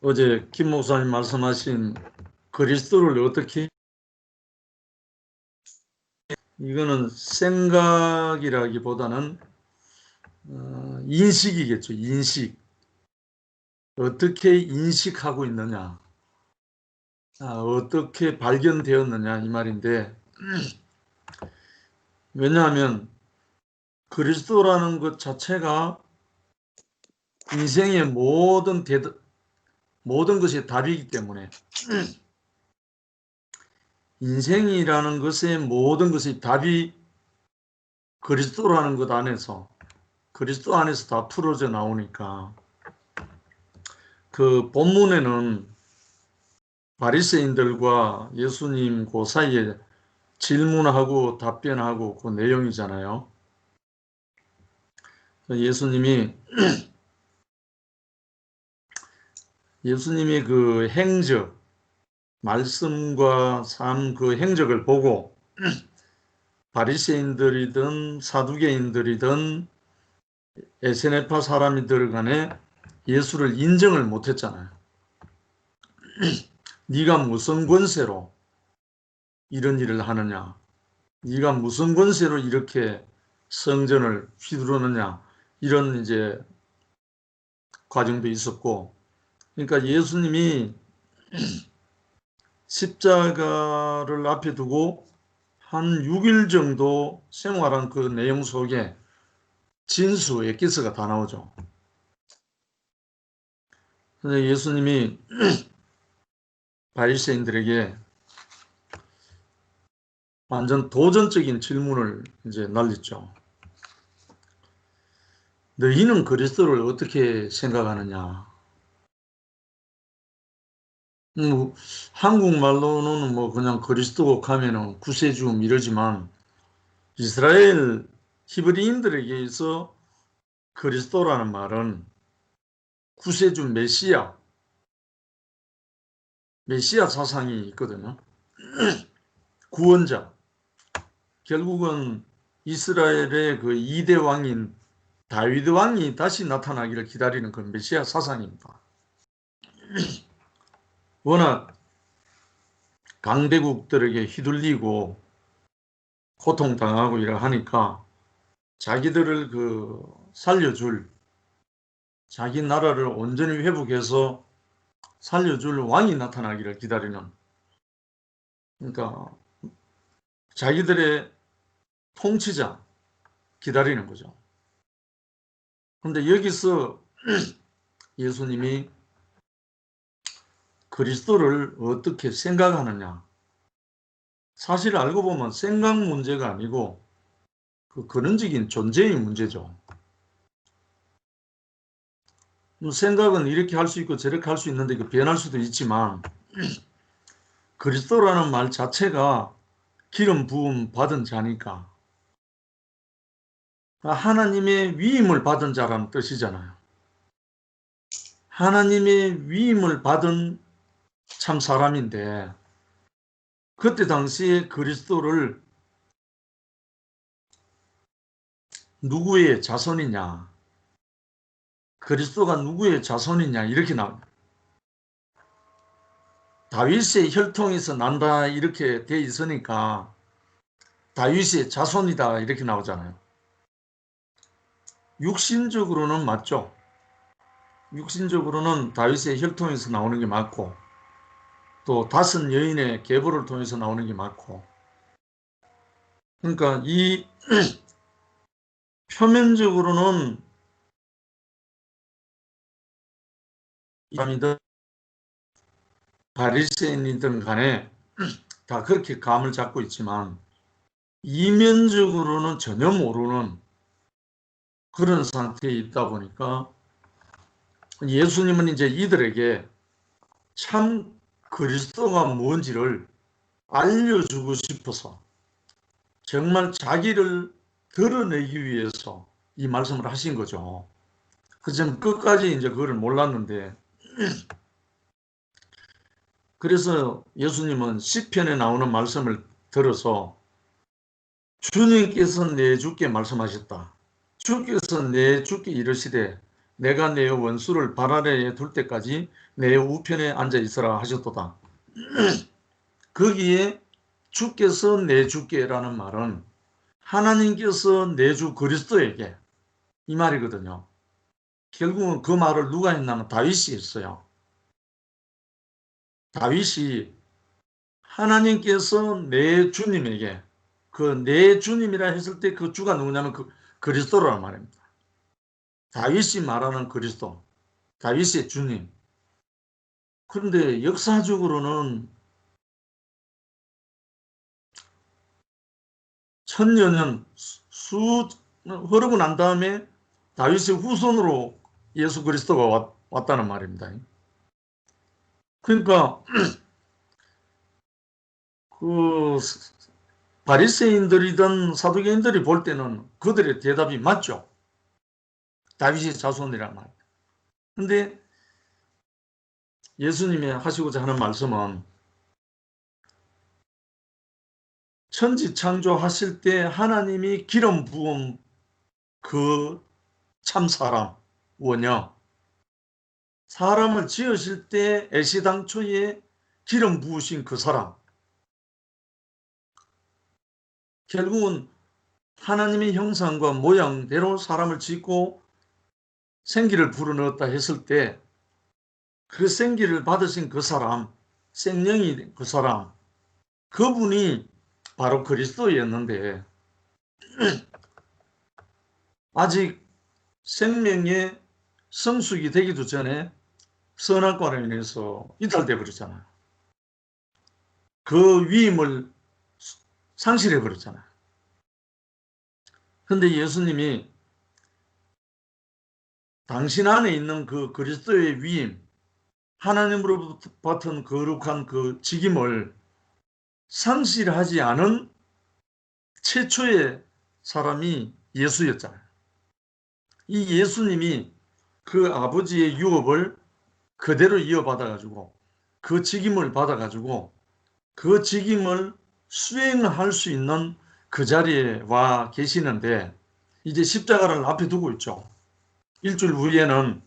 어제 김 목사님 말씀하신 그리스도를 어떻게, 이거는 생각이라기보다는 인식이겠죠. 인식. 어떻게 인식하고 있느냐, 어떻게 발견되었느냐 이 말인데, 왜냐하면 그리스도라는 것 자체가 인생의 모든 것이 답이기 때문에, 인생이라는 것의 모든 것이 답이 그리스도라는 것 안에서, 그리스도 안에서 다 풀어져 나오니까, 그 본문에는 바리새인들과 예수님 그 사이에 질문하고 답변하고 그 내용이잖아요. 예수님이 그 행적, 말씀과 삶 그 행적을 보고 바리새인들이든 사두개인들이든 에세네파 사람이들 간에 예수를 인정을 못했잖아요. 네가 무슨 권세로 이런 일을 하느냐, 네가 무슨 권세로 이렇게 성전을 휘두르느냐, 이런 이제 과정도 있었고, 그러니까 예수님이 십자가를 앞에 두고 한 6일 정도 생활한 그 내용 속에 진수, 엑기스가 다 나오죠. 그래서 예수님이 바리새인들에게 완전 도전적인 질문을 이제 날렸죠. 너희는 그리스도를 어떻게 생각하느냐? 한국말로는 뭐 그냥 그리스도 하면은 구세주음 이러지만 이스라엘 히브리인들에게 있어 그리스도라는 말은 구세주 메시아 사상이 있거든요. 구원자. 결국은 이스라엘의 그 2대 왕인 다윗 왕이 다시 나타나기를 기다리는 그 메시아 사상입니다. 워낙 강대국들에게 휘둘리고 고통당하고 이러 하니까 자기들을 살려줄, 자기 나라를 온전히 회복해서 살려줄 왕이 나타나기를 기다리는, 그러니까 자기들의 통치자 기다리는 거죠. 그런데 여기서 예수님이 그리스도를 어떻게 생각하느냐, 사실 알고 보면 생각 문제가 아니고 그 근원적인 존재의 문제죠. 생각은 이렇게 할 수 있고 저렇게 할 수 있는데 변할 수도 있지만 그리스도라는 말 자체가 기름 부음 받은 자니까 하나님의 위임을 받은 자라는 뜻이잖아요. 하나님의 위임을 받은 참 사람인데 그때 당시에 그리스도를 누구의 자손이냐, 그리스도가 누구의 자손이냐 이렇게 나옵니다. 다윗의 혈통에서 난다 이렇게 돼 있으니까 다윗의 자손이다 이렇게 나오잖아요. 육신적으로는 맞죠. 육신적으로는 다윗의 혈통에서 나오는 게 맞고 또 5 여인의 계보를 통해서 나오는 게 맞고, 그러니까 이 표면적으로는 이람이든 바리새인이든 간에 다 그렇게 감을 잡고 있지만 이면적으로는 전혀 모르는 그런 상태에 있다 보니까 예수님은 이제 이들에게 참 그리스도가 뭔지를 알려주고 싶어서 정말 자기를 드러내기 위해서 이 말씀을 하신 거죠. 그전 끝까지 이제 그걸 몰랐는데, 그래서 예수님은 시편에 나오는 말씀을 들어서 주님께서 내 주께 말씀하셨다. 주께서 내 주께 이르시되 내가 내 원수를 발 아래에 둘 때까지 내 우편에 앉아 있으라 하셨도다. 거기에 주께서 내 주께라는 말은 하나님께서 내 주 그리스도에게 이 말이거든요. 결국은 그 말을 누가 했냐면 다윗이 했어요. 다윗이 하나님께서 내 주님에게 그 내 주님이라 했을 때 그 주가 누구냐면 그 그리스도라는 말입니다. 다윗이 말하는 그리스도, 다윗의 주님. 그런데 역사적으로는 천여 년 흐르고 난 다음에 다윗의 후손으로 예수 그리스도가 왔다는 말입니다. 그러니까 그 바리새인들이든 사두개인들이 볼 때는 그들의 대답이 맞죠. 다윗의 자손이란 말. 근데 예수님이 하시고자 하는 말씀은 천지 창조하실 때 하나님이 기름 부은 그 참사람, 원형, 사람을 지으실 때 애시당초에 기름 부으신 그 사람, 결국은 하나님의 형상과 모양대로 사람을 짓고 생기를 불어넣었다 했을 때 그 생기를 받으신 그 사람, 생명이 그 사람, 그분이 바로 그리스도였는데 아직 생명의 성숙이 되기도 전에 선악과로 인해서 이탈돼 버렸잖아요. 그 위임을 상실해 버렸잖아요. 근데 예수님이 당신 안에 있는 그 그리스도의 위임, 하나님으로부터 받은 거룩한 그 직임을 상실하지 않은 최초의 사람이 예수였잖아요. 이 예수님이 그 아버지의 유업을 그대로 이어받아가지고 그 직임을 받아가지고 그 직임을 수행할 수 있는 그 자리에 와 계시는데 이제 십자가를 앞에 두고 있죠. 일주일 후에는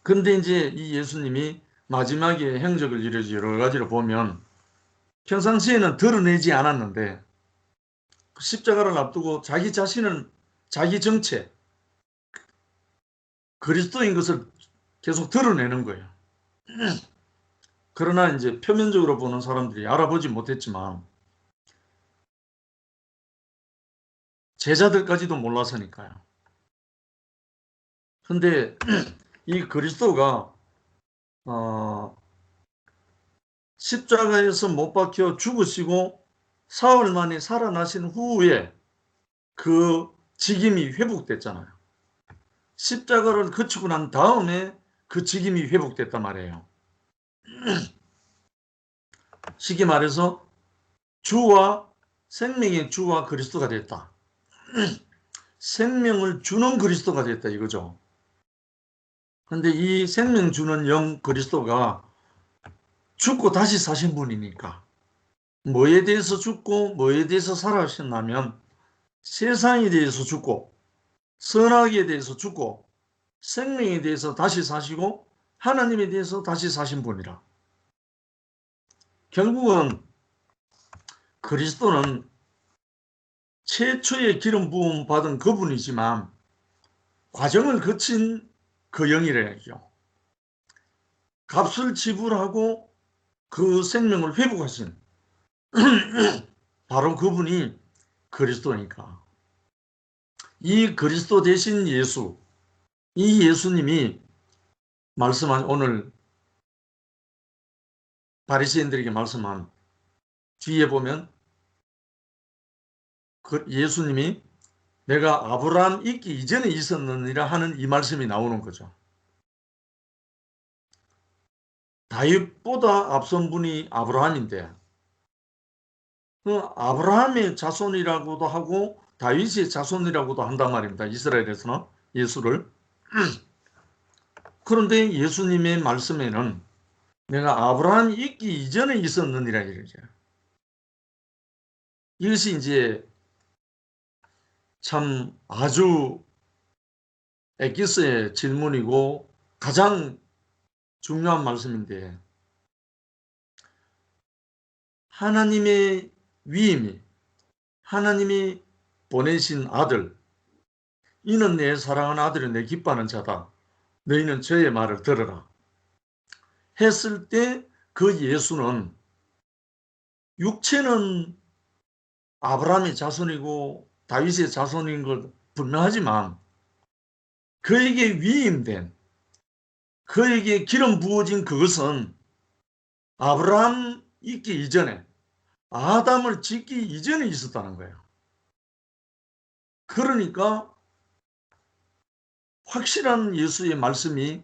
근데 이제 이 예수님이 마지막에 행적을 이루어지 여러 가지로 보면 평상시에는 드러내지 않았는데 그 십자가를 앞두고 자기 자신은 자기 정체 그리스도인 것을 계속 드러내는 거예요. 그러나 이제 표면적으로 보는 사람들이 알아보지 못했지만 제자들까지도 몰라서니까요. 근데 이 그리스도가 십자가에서 못 박혀 죽으시고 사흘 만에 살아나신 후에 그 직임이 회복됐잖아요. 십자가를 거치고 난 다음에 그 직임이 회복됐단 말이에요. 쉽게 말해서 주와 생명의 주와 그리스도가 됐다. 생명을 주는 그리스도가 됐다 이거죠. 근데 이 생명 주는 영 그리스도가 죽고 다시 사신 분이니까 뭐에 대해서 죽고 뭐에 대해서 살아셨냐면 세상에 대해서 죽고 선악에 대해서 죽고 생명에 대해서 다시 사시고 하나님에 대해서 다시 사신 분이라. 결국은 그리스도는 최초의 기름 부음 받은 그분이지만 과정을 거친 그 영이래요. 값을 지불하고 그 생명을 회복하신 바로 그분이 그리스도니까. 이 그리스도 대신 예수, 이 예수님이 말씀한 오늘 바리새인들에게 말씀한 뒤에 보면 그 예수님이 내가 아브라함 있기 이전에 있었느니라 하는 이 말씀이 나오는 거죠. 다윗보다 앞선 분이 아브라함인데 그 아브라함의 자손이라고도 하고 다윗의 자손이라고도 한단 말입니다. 이스라엘에서는 예수를. 그런데 예수님의 말씀에는 내가 아브라함이 있기 이전에 있었느니라 이러죠. 이것이 이제 참 아주 엑기스의 질문이고 가장 중요한 말씀인데, 하나님의 위임이, 하나님이 보내신 아들, 이는 내 사랑하는 아들이 내 기뻐하는 자다, 너희는 저의 말을 들어라 했을 때 그 예수는, 육체는 아브라함의 자손이고 다윗의 자손인 것 분명하지만, 그에게 위임된, 그에게 기름 부어진 그것은 아브라함 있기 이전에, 아담을 짓기 이전에 있었다는 거예요. 그러니까 확실한 예수의 말씀이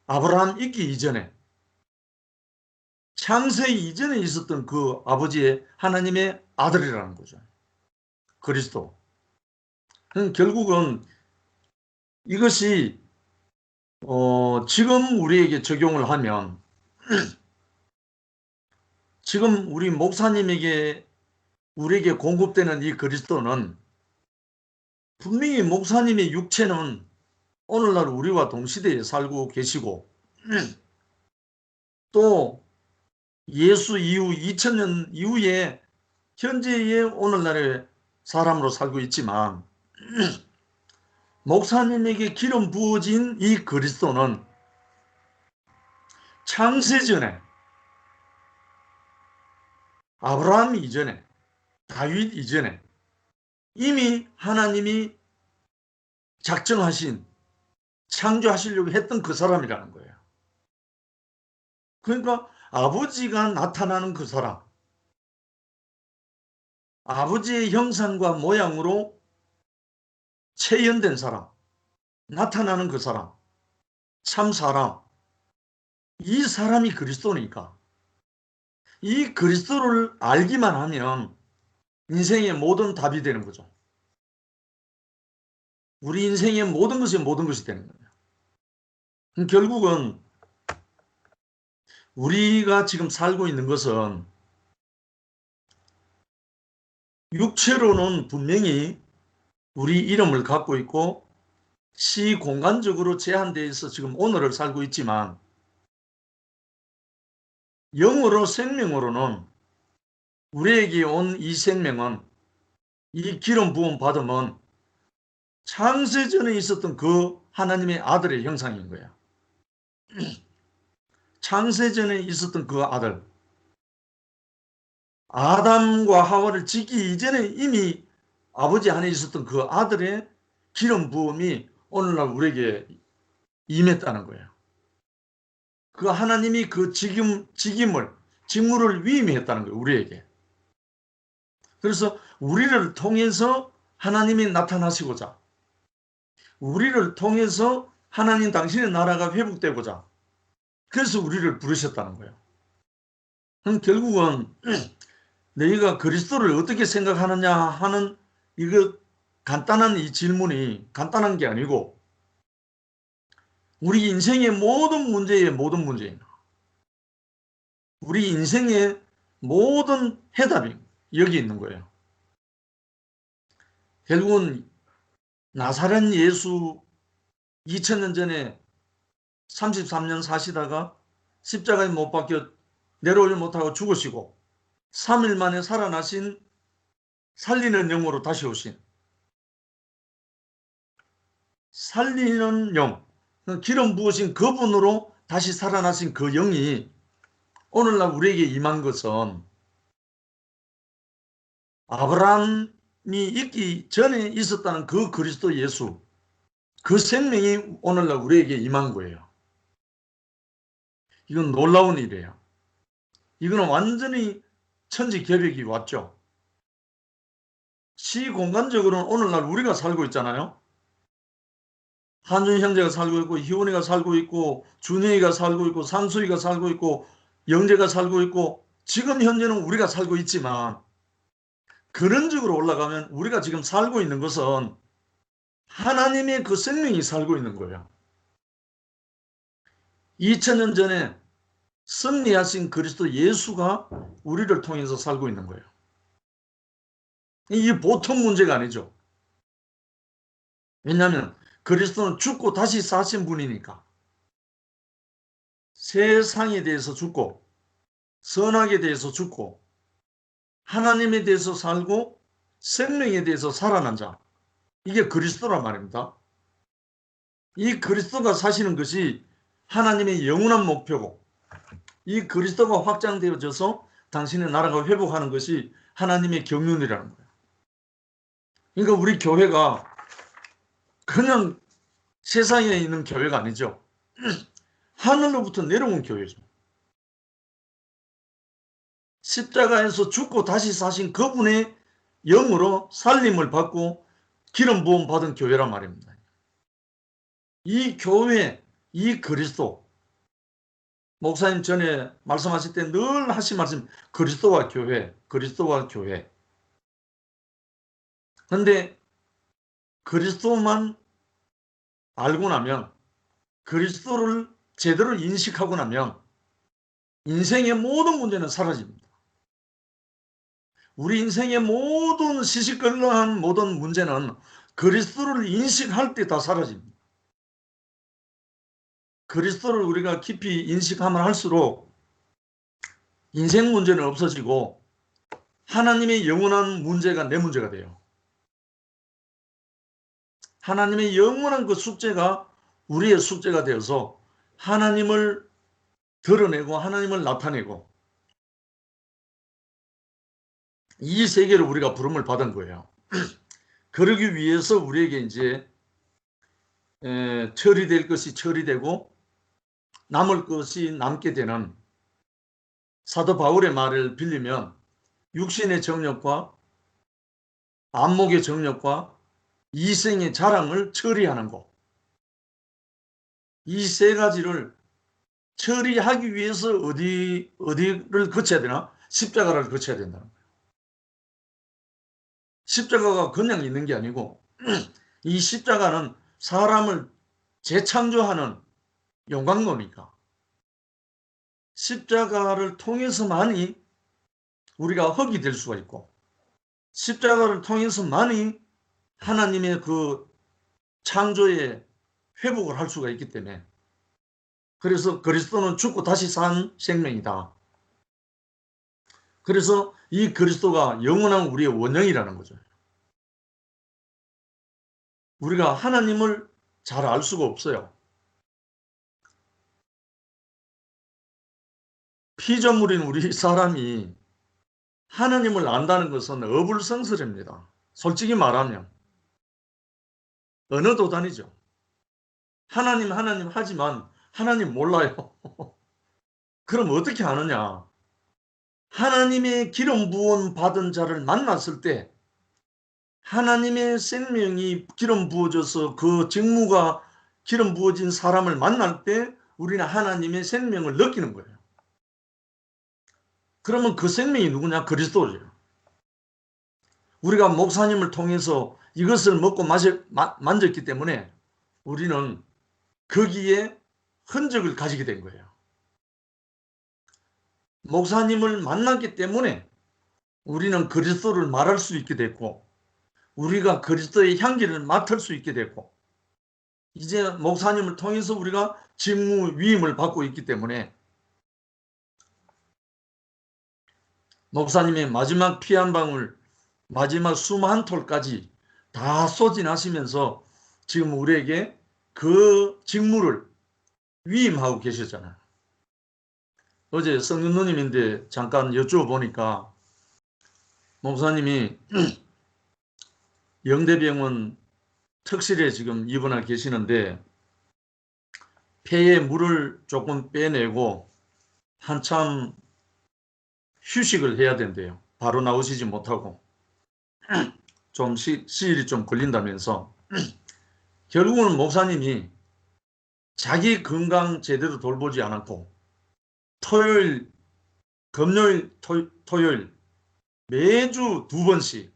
아브라함 있기 이전에, 창세 이전에 있었던 그 아버지의 하나님의 아들이라는 거죠. 그리스도. 결국은 이것이 지금 우리에게 적용을 하면, 지금 우리 목사님에게, 우리에게 공급되는 이 그리스도는, 분명히 목사님의 육체는 오늘날 우리와 동시대에 살고 계시고, 또 예수 이후 2000년 이후에 현재의 오늘날의 사람으로 살고 있지만, 목사님에게 기름 부어진 이 그리스도는 창세전에, 아브라함 이전에, 다윗 이전에 이미 하나님이 작정하신, 창조하시려고 했던 그 사람이라는 거예요. 그러니까 아버지가 나타나는 그 사람, 아버지의 형상과 모양으로 체현된 사람, 나타나는 그 사람, 참 사람, 이 사람이 그리스도니까, 이 그리스도를 알기만 하면 인생의 모든 답이 되는 거죠. 우리 인생의 모든 것이 되는 거예요. 결국은 우리가 지금 살고 있는 것은, 육체로는 분명히 우리 이름을 갖고 있고 시공간적으로 제한되어 있어 지금 오늘을 살고 있지만, 영으로, 생명으로는, 우리에게 온 이 생명은, 이 기름 부음 받음은 창세전에 있었던 그 하나님의 아들의 형상인 거야. 창세전에 있었던 그 아들, 아담과 하와를 짓기 이전에 이미 아버지 안에 있었던 그 아들의 기름 부음이 오늘날 우리에게 임했다는 거예요. 그 하나님이 그 직무를 위임했다는 거예요, 우리에게. 그래서 우리를 통해서 하나님이 나타나시고자, 우리를 통해서 하나님 당신의 나라가 회복되고자, 그래서 우리를 부르셨다는 거예요. 그럼 결국은 너희가 그리스도를 어떻게 생각하느냐 하는 이거 간단한 이 질문이 간단한 게 아니고, 우리 인생의 모든 문제의 모든 문제예요. 우리 인생의 모든 해답이 여기 있는 거예요. 결국은 나사렛 예수 2000년 전에 33년 사시다가 십자가에 못 박혀 내려오지 못하고 죽으시고 3일 만에 살아나신, 살리는 영으로 다시 오신, 살리는 영, 기름 부으신 그분으로 다시 살아나신 그 영이 오늘날 우리에게 임한 것은, 아브라함이 있기 전에 있었다는 그 그리스도 예수, 그 생명이 오늘날 우리에게 임한 거예요. 이건 놀라운 일이에요. 이거는 완전히 천지개벽이 왔죠. 시공간적으로는 오늘날 우리가 살고 있잖아요. 한준 형제가 살고 있고, 희원이가 살고 있고, 준영이가 살고 있고, 상수이가 살고 있고, 영재가 살고 있고, 지금 현재는 우리가 살고 있지만, 근원적으로 올라가면 우리가 지금 살고 있는 것은 하나님의 그 생명이 살고 있는 거예요. 2000년 전에 승리하신 그리스도 예수가 우리를 통해서 살고 있는 거예요. 이게 보통 문제가 아니죠. 왜냐하면 그리스도는 죽고 다시 사신 분이니까. 세상에 대해서 죽고 선악에 대해서 죽고 하나님에 대해서 살고 생명에 대해서 살아난 자. 이게 그리스도란 말입니다. 이 그리스도가 사시는 것이 하나님의 영원한 목표고 이 그리스도가 확장되어져서 당신의 나라가 회복하는 것이 하나님의 경륜이라는 거예요. 그러니까 우리 교회가 그냥 세상에 있는 교회가 아니죠. 하늘로부터 내려온 교회죠. 십자가에서 죽고 다시 사신 그분의 영으로 살림을 받고 기름 부음 받은 교회란 말입니다. 이 교회, 이 그리스도, 목사님 전에 말씀하실 때 늘 하신 말씀, 그리스도와 교회, 그리스도와 교회. 그런데 그리스도만 알고 나면, 그리스도를 제대로 인식하고 나면 인생의 모든 문제는 사라집니다. 우리 인생의 모든 시시걸렁한 모든 문제는 그리스도를 인식할 때 다 사라집니다. 그리스도를 우리가 깊이 인식하면 할수록 인생 문제는 없어지고 하나님의 영원한 문제가 내 문제가 돼요. 하나님의 영원한 그 숙제가 우리의 숙제가 되어서 하나님을 드러내고 하나님을 나타내고 이 세계를 우리가 부름을 받은 거예요. 그러기 위해서 우리에게 이제 처리될 것이 처리되고 남을 것이 남게 되는 사도 바울의 말을 빌리면 육신의 정욕과 안목의 정욕과 이생의 자랑을 처리하는 것. 이 세 가지를 처리하기 위해서 어디를 거쳐야 되나? 십자가를 거쳐야 된다는 거예요. 십자가가 그냥 있는 게 아니고 이 십자가는 사람을 재창조하는 영광로니까 십자가를 통해서만이 우리가 흙이 될 수가 있고 십자가를 통해서만이 하나님의 그 창조의 회복을 할 수가 있기 때문에 그래서 그리스도는 죽고 다시 산 생명이다. 그래서 이 그리스도가 영원한 우리의 원형이라는 거죠. 우리가 하나님을 잘 알 수가 없어요. 피조물인 우리 사람이 하나님을 안다는 것은 어불성설입니다. 솔직히 말하면 어느 도단이죠. 하나님 하지만 하나님 몰라요. 그럼 어떻게 아느냐? 하나님의 기름 부음 받은 자를 만났을 때 하나님의 생명이 기름 부어져서 그 직무가 기름 부어진 사람을 만날 때 우리는 하나님의 생명을 느끼는 거예요. 그러면 그 생명이 누구냐? 그리스도죠. 우리가 목사님을 통해서 이것을 먹고 만졌기 때문에 우리는 거기에 흔적을 가지게 된 거예요. 목사님을 만났기 때문에 우리는 그리스도를 말할 수 있게 됐고 우리가 그리스도의 향기를 맡을 수 있게 됐고 이제 목사님을 통해서 우리가 직무 위임을 받고 있기 때문에 목사님의 마지막 피 한 방울 마지막 숨 한 톨까지 다 소진하시면서 지금 우리에게 그 직무를 위임하고 계셨잖아요. 어제 성윤 누님인데 잠깐 여쭤보니까 목사님이 영대병원 특실에 지금 입원하 계시는데 폐에 물을 조금 빼내고 한참 휴식을 해야 된대요. 바로 나오시지 못하고 좀 시일이 좀 걸린다면서 결국은 목사님이 자기 건강 제대로 돌보지 않았고 토요일, 금요일, 토요일 매주 2번씩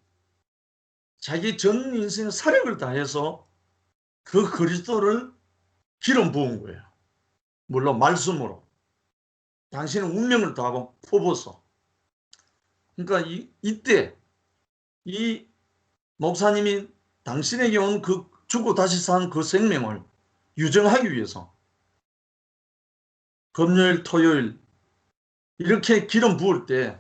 자기 전 인생 사력을 다해서 그 그리스도를 기름 부은 거예요. 물론 말씀으로. 당신은 운명을 다하고 퍼부어서. 그러니까 이때 이 목사님이 당신에게 온 그 죽고 다시 산 그 생명을 유정하기 위해서 금요일, 토요일 이렇게 기름 부을 때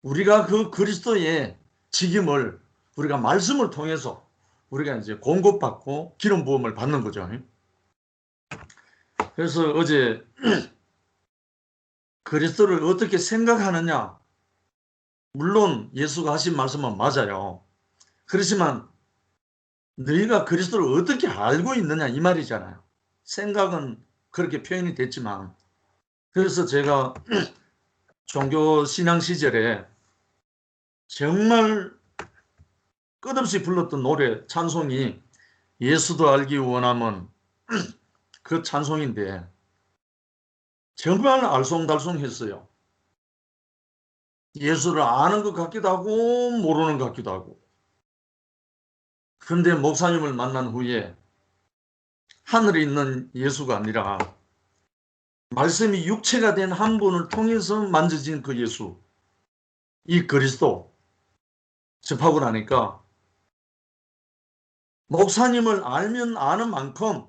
우리가 그 그리스도의 직임을 우리가 말씀을 통해서 우리가 이제 공급받고 기름 부음을 받는 거죠. 그래서 어제 그리스도를 어떻게 생각하느냐, 물론 예수가 하신 말씀은 맞아요. 그렇지만 너희가 그리스도를 어떻게 알고 있느냐 이 말이잖아요. 생각은 그렇게 표현이 됐지만, 그래서 제가 종교 신앙 시절에 정말 끝없이 불렀던 노래 찬송이 예수도 알기 원하면 그 찬송인데 정말 알쏭달쏭했어요. 예수를 아는 것 같기도 하고 모르는 것 같기도 하고. 그런데 목사님을 만난 후에 하늘에 있는 예수가 아니라 말씀이 육체가 된 한 분을 통해서 만져진 그 예수, 이 그리스도 접하고 나니까 목사님을 알면 아는 만큼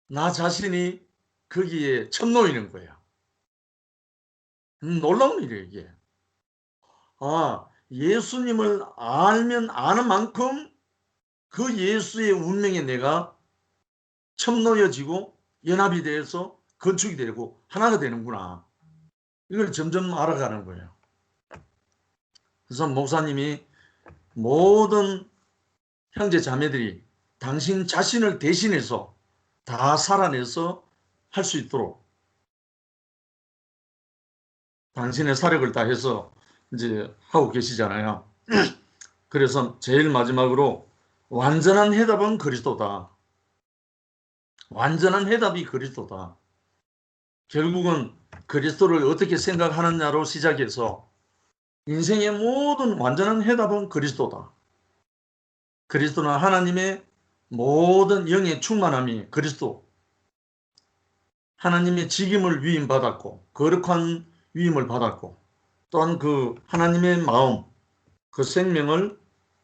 나 자신이 거기에 첨놓이는 거야. 놀라운 일이에요, 이게. 아, 예수님을 알면 아는 만큼 그 예수의 운명에 내가 첨놓여지고 연합이 돼서 건축이 되고 하나가 되는구나. 이걸 점점 알아가는 거예요. 그래서 목사님이 모든 형제 자매들이 당신 자신을 대신해서 다 살아내서 할 수 있도록 당신의 사력을 다해서 이제 하고 계시잖아요. 그래서 제일 마지막으로 완전한 해답은 그리스도다. 완전한 해답이 그리스도다. 결국은 그리스도를 어떻게 생각하느냐로 시작해서 인생의 모든 완전한 해답은 그리스도다. 그리스도는 하나님의 모든 영의 충만함이 그리스도. 하나님의 직임을 위임받았고 거룩한 위임을 받았고 또한 그 하나님의 마음, 그 생명을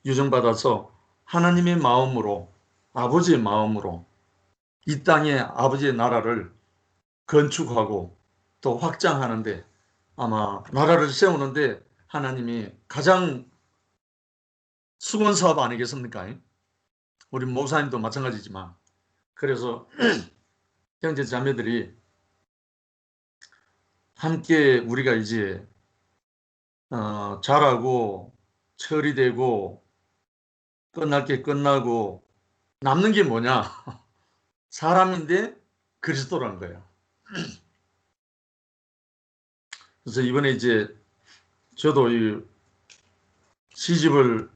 유정받아서 하나님의 마음으로 아버지의 마음으로 이 땅에 아버지의 나라를 건축하고 또 확장하는데 아마 나라를 세우는데 하나님이 가장 수건 사업 아니겠습니까? 우리 목사님도 마찬가지지만 그래서 형제 자매들이 함께 우리가 이제 자라고 처리되고 끝날 게 끝나고 남는 게 뭐냐? 사람인데 그리스도라는 거예요. 그래서 이번에 이제 저도 이 시집을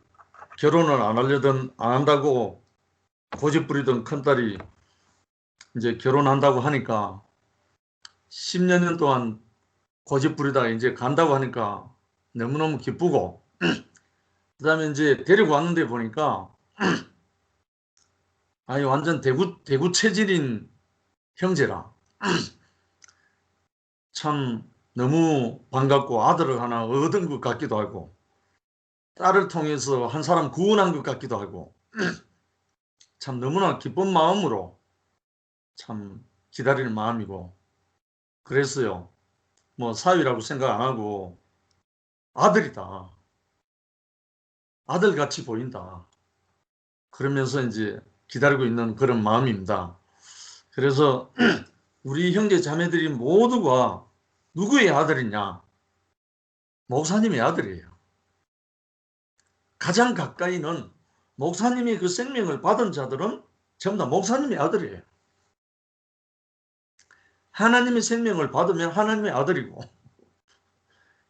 결혼을 안 한다고 고집 부리던 큰딸이 이제 결혼한다고 하니까 10년 동안 고집 부리다가 이제 간다고 하니까 너무너무 기쁘고 그 다음에 이제 데리고 왔는데 보니까 아니 완전 대구 체질인 형제라 참 너무 반갑고 아들을 하나 얻은 것 같기도 하고 딸을 통해서 한 사람 구원한 것 같기도 하고 참 너무나 기쁜 마음으로 참 기다리는 마음이고 그랬어요. 뭐 사위라고 생각 안 하고 아들이다. 아들같이 보인다. 그러면서 이제 기다리고 있는 그런 마음입니다. 그래서 우리 형제 자매들이 모두가 누구의 아들이냐? 목사님의 아들이에요. 가장 가까이는 목사님이 그 생명을 받은 자들은 전부 다 목사님의 아들이에요. 하나님의 생명을 받으면 하나님의 아들이고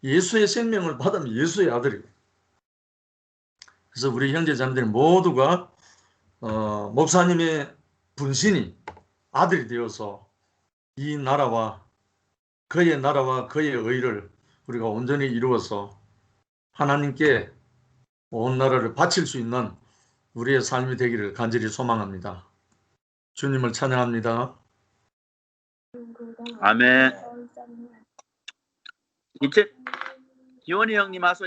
예수의 생명을 받으면 예수의 아들이고 그래서 우리 형제 자매들 모두가 목사님의 분신이 아들이 되어서 이 나라와 그의 의를 우리가 온전히 이루어서 하나님께 온 나라를 바칠 수 있는 우리의 삶이 되기를 간절히 소망합니다. 주님을 찬양합니다. 아멘. 이제 기원이 형님 와서